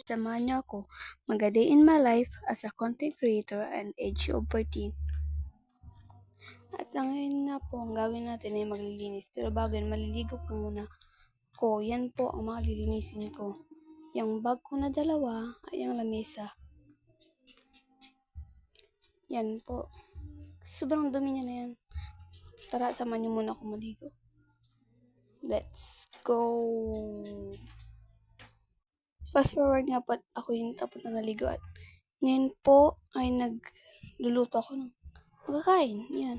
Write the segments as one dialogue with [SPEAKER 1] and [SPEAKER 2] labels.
[SPEAKER 1] Samahan niyo ako mag-a-day in my life as a content creator and age of 14. At ngayon nga po, ang gagawin natin ay maglilinis. Pero bago yun, maliligo po muna ko. Yan po ang mga lilinisin ko. Yung bag ko na dalawa ay ang lamesa. Yan po. Sobrang dumi niya na yan. Tara, samahan niyo muna ako maligo. Let's go! Fast forward nga po, ako yung tapos na naligo at ngayon po ay nagluluto ako ng magkakain. Yan.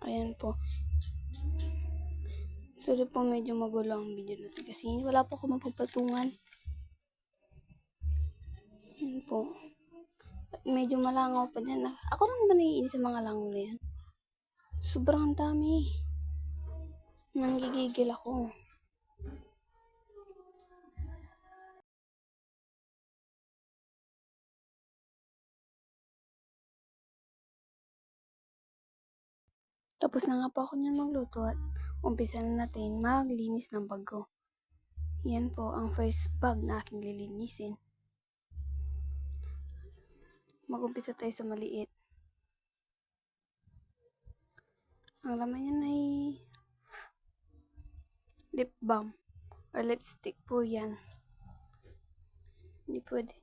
[SPEAKER 1] Ayan po. Sorry po, medyo magulo ang video natin kasi wala po ako mapapatungan. Yan po. At medyo malangaw pa dyan. Ako lang ba naiinis sa mga langaw na yan? Sobrang dami. Nanggigigil ako. Tapos na nga po ako niyan magluto at umpisa na natin maglinis ng bag ko. Yan po ang first bag na aking lilinisin. Mag-umpisa tayo sa maliit. Ang laman niyan ay lip balm or lipstick po yan. Hindi pwede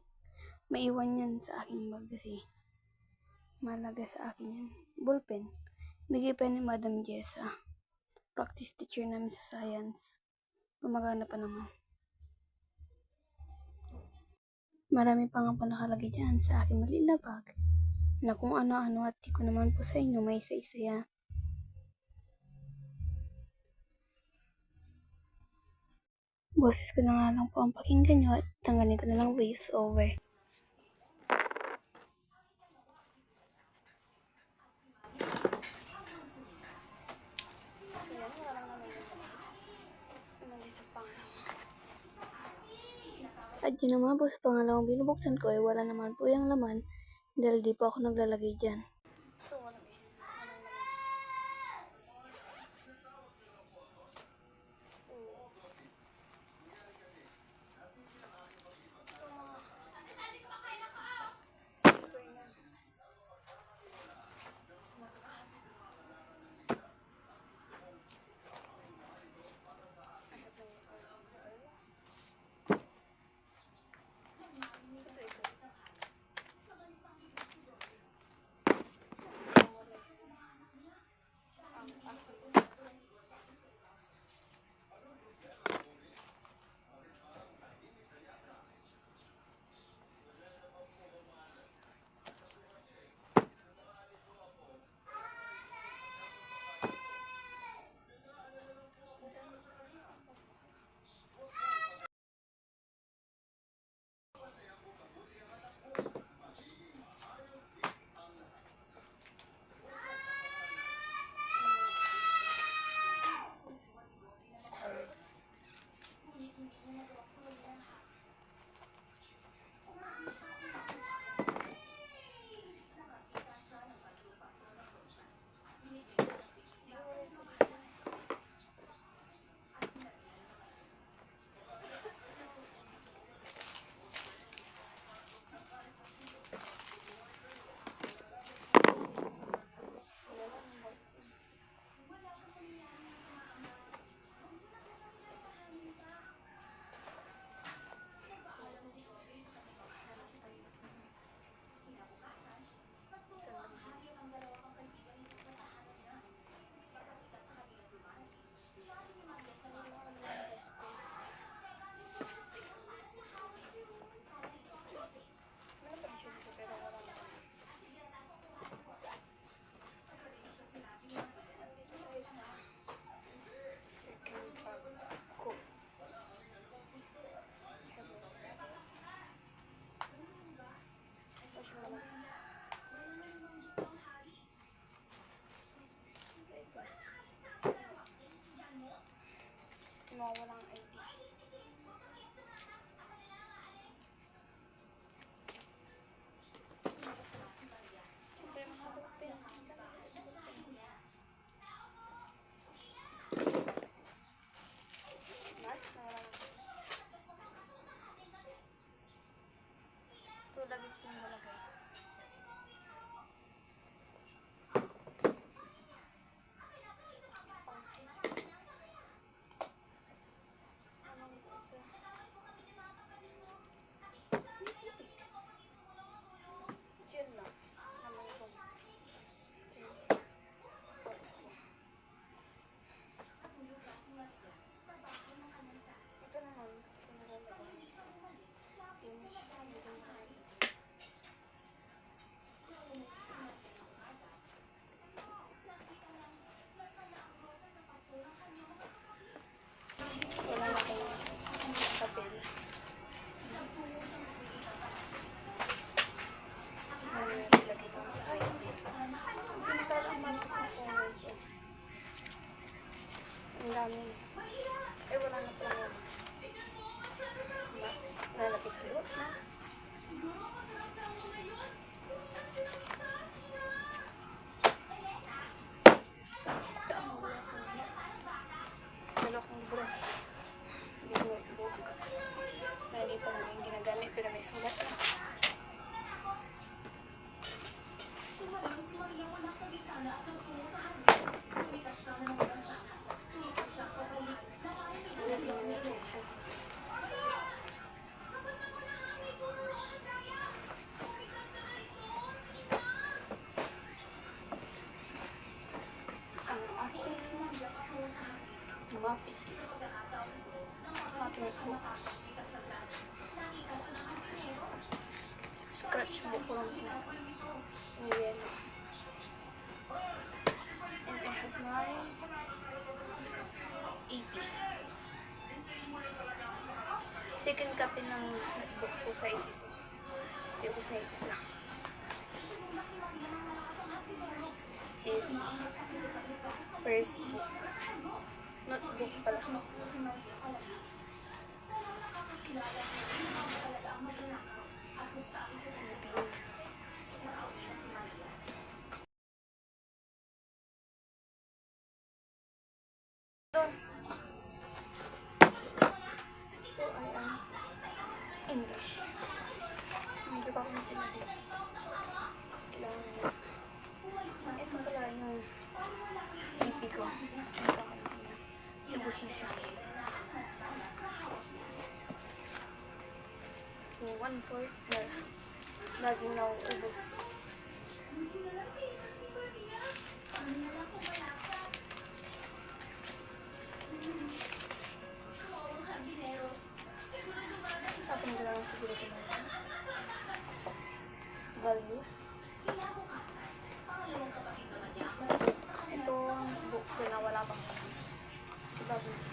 [SPEAKER 1] maiwan yan sa aking bag kasi malaga sa akin yan. Ballpen. Bigay pa ni Madam Jessa. Practice teacher namin sa science. Gumagana pa naman. Marami pa nga pa nakalagay dyan sa aking maliit na bag na kung ano-ano at di ko naman po sa inyo may isa-isa yan. Boses ko na nga lang po ang pakinggan nyo at tanggalin ko na lang voice over. At yun naman po sa pangalawang binubuksan ko ay wala naman po yung laman dahil di po ako naglalagay dyan. Ang dami. Eh, wala na pala. Nalapit ko na. Dalawa kong libro. Hindi ko notebook. Na hindi pa namin ginagamit pero may sulat na. Muffin. Book. Scratchbook ko lang yung yellow. And I have my EP. Second copy ng book ko sa EP. Kasi ubos na yung isa. First book. Notebook pala. Ito ay ang English. Medyo pa akong pinili. Ito pala yung EP ko. Ubus na siya. So, 1/4 na. Laging nauubos. Tapos na lang siguro ko na. Values. Ito ang book ko na wala pang values.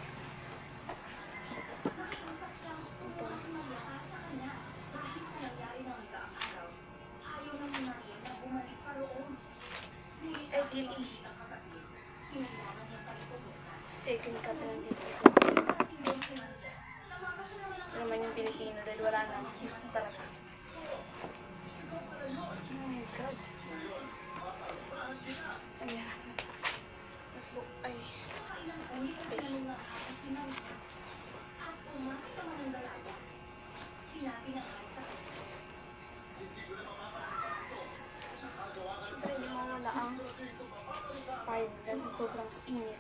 [SPEAKER 1] Ay, dili. Second copy ng dili ko. Ito naman yung Pilipino dahil wala na. Gusto talaga. Oh my God. Ayan. Ay. Siyempre, hindi mawala ang fire dahil sobrang init.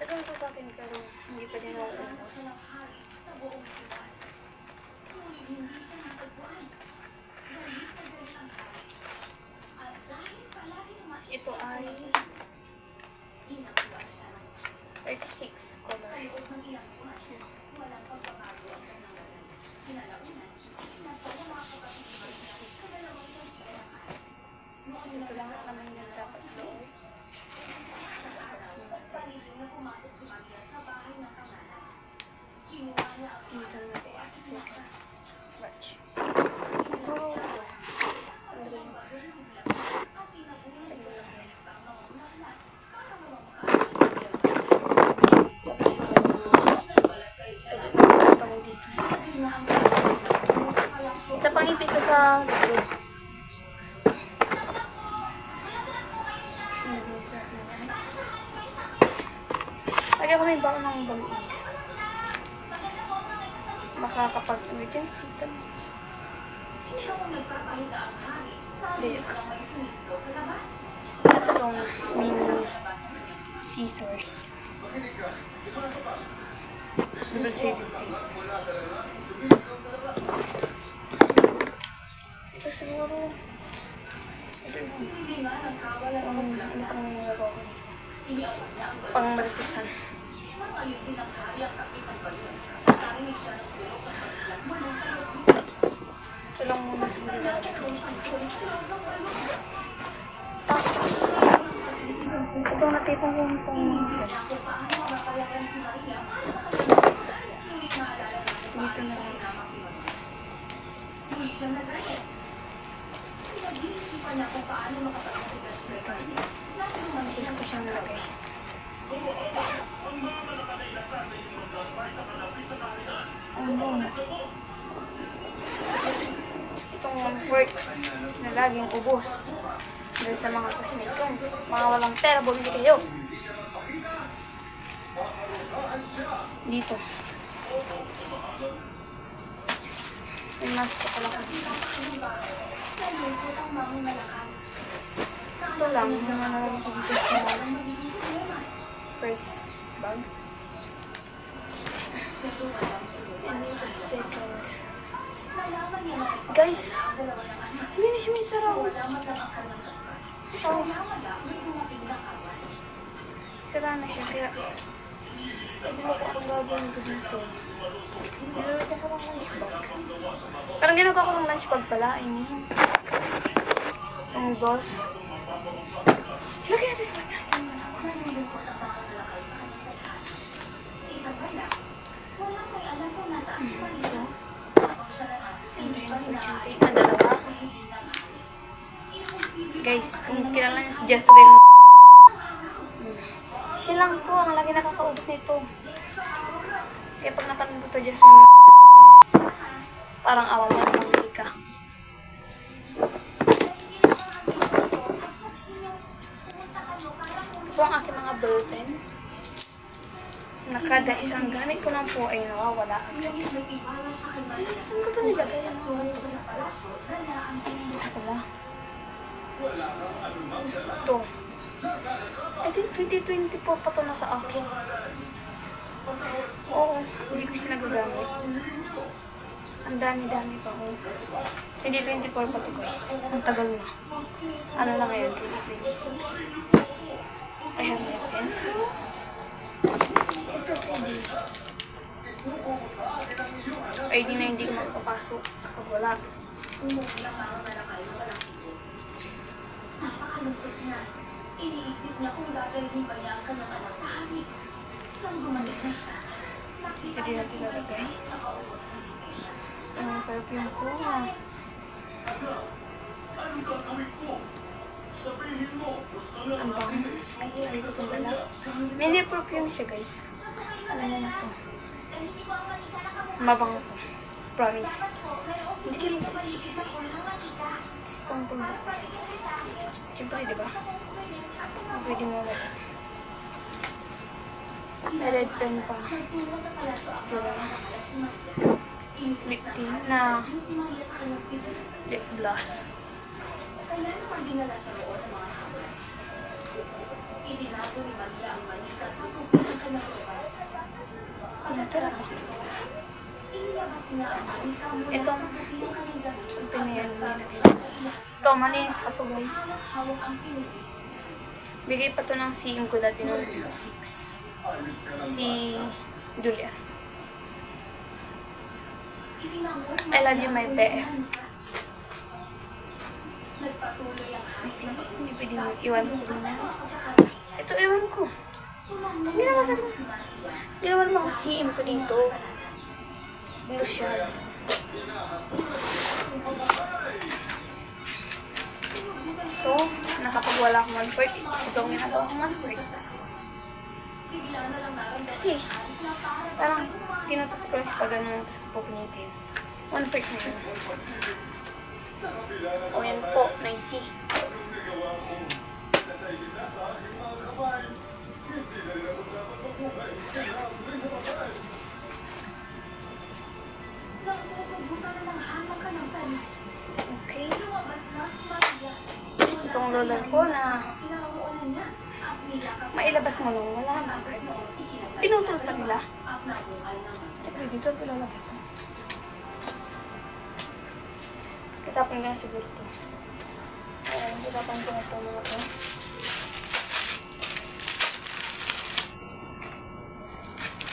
[SPEAKER 1] Tagal ko sa akin pero hindi pa din ako ubos. Ito ay 36 color. Ito lang naman yung dapat loob. Dito na ito. Watch. Oh. Ito pang ipit ko sa lagi ako may baka ng bang makakapag-emergency ito. Itong mini scissors. Diversity. Ito siguro pang maritisan. Ito lang muna siguro natin. Tapos itong natipong kong laging ubos. Dahil sa mga classmates ko, mga walang pera, bumili kayo. Dito. May mask ko pala ko dito. Ito lang, yung mga nalang ko dito sa first bag. And second. Guys, hindi na siya may saraw. Oh. Sira na siya, kaya hindi mo ko akong gagawin ko dito. Nilawit ako ng lunch bag. Parang ginagawa ko ng lunch bag pala, I mean. Ang boss. Lagyan natin sa kanya. Na dalawa. Guys, kung kilala niyo si Justin, siya lang po ang lagi nakakaubos nito. Kaya pag napanood ko to, Justin, parang awa mo naman ka. Ito po ang aking mga ballpen. Nakada isang gamit ko lang po ay nawawala. Saan ko ito nilagay? Ito ba? Ito. I think 2024 pa ito na sa akin. Oo, hindi ko siya nagagamit. Ang dami-dami pa ko. 2024 pa ito guys. Ang tagal na. Ano na ngayon? 2026. I have my pencil. Ito pwede. ID na hindi ko makapasok kapag wala.
[SPEAKER 2] Napakalungkot niya. Iniisip niya kung dadalhin ba niya ang kanyang anak sa hari. Nang bumalik na siya,
[SPEAKER 1] Ito din natin lalagay. Ang perfume ko. Ang bang. Sabi ko itong dala. May perfume siya guys. Alam mo na ito. Mabango to. Promise. Hindi kayo magsisisi. Tapos itong bunda. Siyempre, diba? Pwede mo wala. May red pen pa. Diba? Lip tint na lip gloss.
[SPEAKER 2] kaya naman dinala siya roon ng mga hawak. Itinago ni Maria ang manika sa tubig ng kanyang lugar.
[SPEAKER 1] Masarap.
[SPEAKER 2] Inilabas niya ang manika mula
[SPEAKER 1] Itong
[SPEAKER 2] sa gabi ng kanyang damit.
[SPEAKER 1] pinayan nila. Ito, malinis pa to guys.
[SPEAKER 2] Hawak ang sinili.
[SPEAKER 1] Bigay pa to ng CM ko dati noong 6. Si Julia. I love you, my be.
[SPEAKER 2] Nagpatuloy ang hari sa
[SPEAKER 1] Hindi pwedeng iwan ko na. Ito, iwan ko. Ginawa naman ang CM ko dito. Blue siya. So, nakapagwala akong 1/4. Ito ang ginagawa kong 1/4. Kasi, parang tinutok ko lang pag ano, tapos ko po pinitin. 1/4 na yun. O yan po, nice. Okay. Itong lola ko na mailabas mo nung wala na. Pinutol pa nila. Siyempre dito ang ilalagay ko. Kitapon ko na siguro ito. Ayan, kitapon ko na ito mga ito.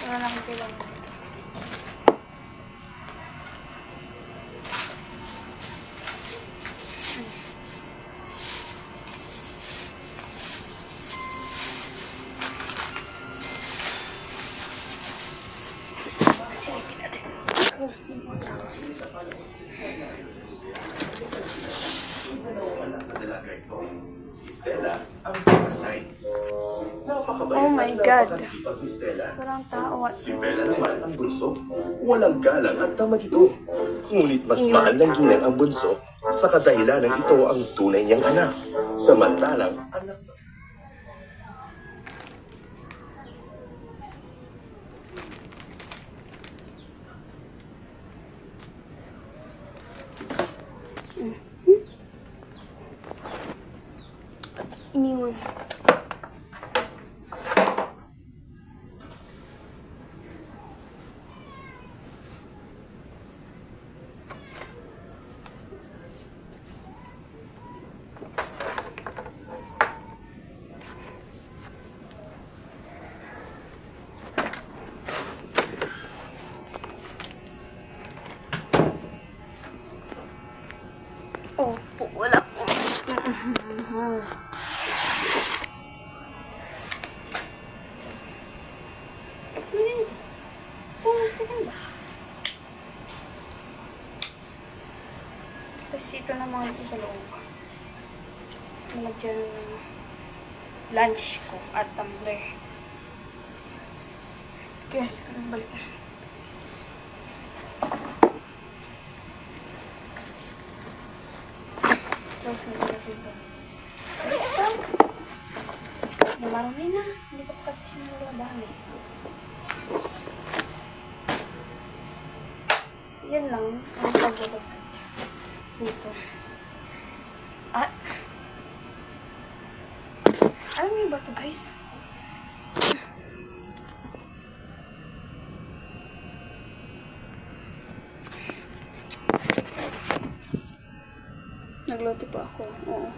[SPEAKER 1] Wala na akong kailangan dito. Silipin natin.
[SPEAKER 3] Si Stella ang panay.
[SPEAKER 1] Oh my God.
[SPEAKER 3] Napakasipag ni Stella.
[SPEAKER 1] Walang tao.
[SPEAKER 3] Si Bella naman ang bunso. Walang galang at tamad ito. Ngunit mas mahal ng ginang ang bunso sa kadahilanan ito ang tunay niyang anak. Samantalang, anak
[SPEAKER 1] Iniwan. Opo, wala po. Tapos ito naman ito sa loob. Nagyan ng lunch ko at tumbler. Kaya siguro balik. Close na natin ito. Basta! Namarami na. Hindi ko pa kasi siya nalalabahan eh. Yan lang ang pagbabag dito. At alam niyo ba ito guys? Nagluto pa ako. Oo.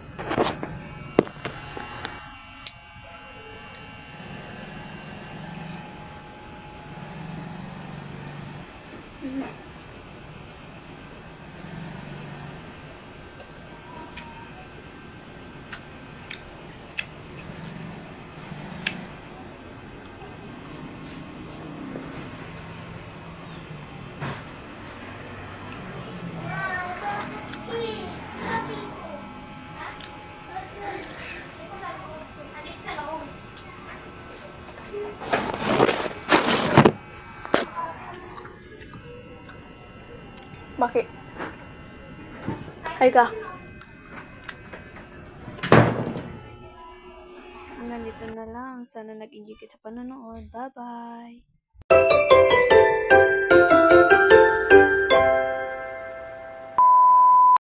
[SPEAKER 1] Bakit? Hay ka. Nandito na lang. Sana nag-enjoy ka sa panonood. Bye-bye.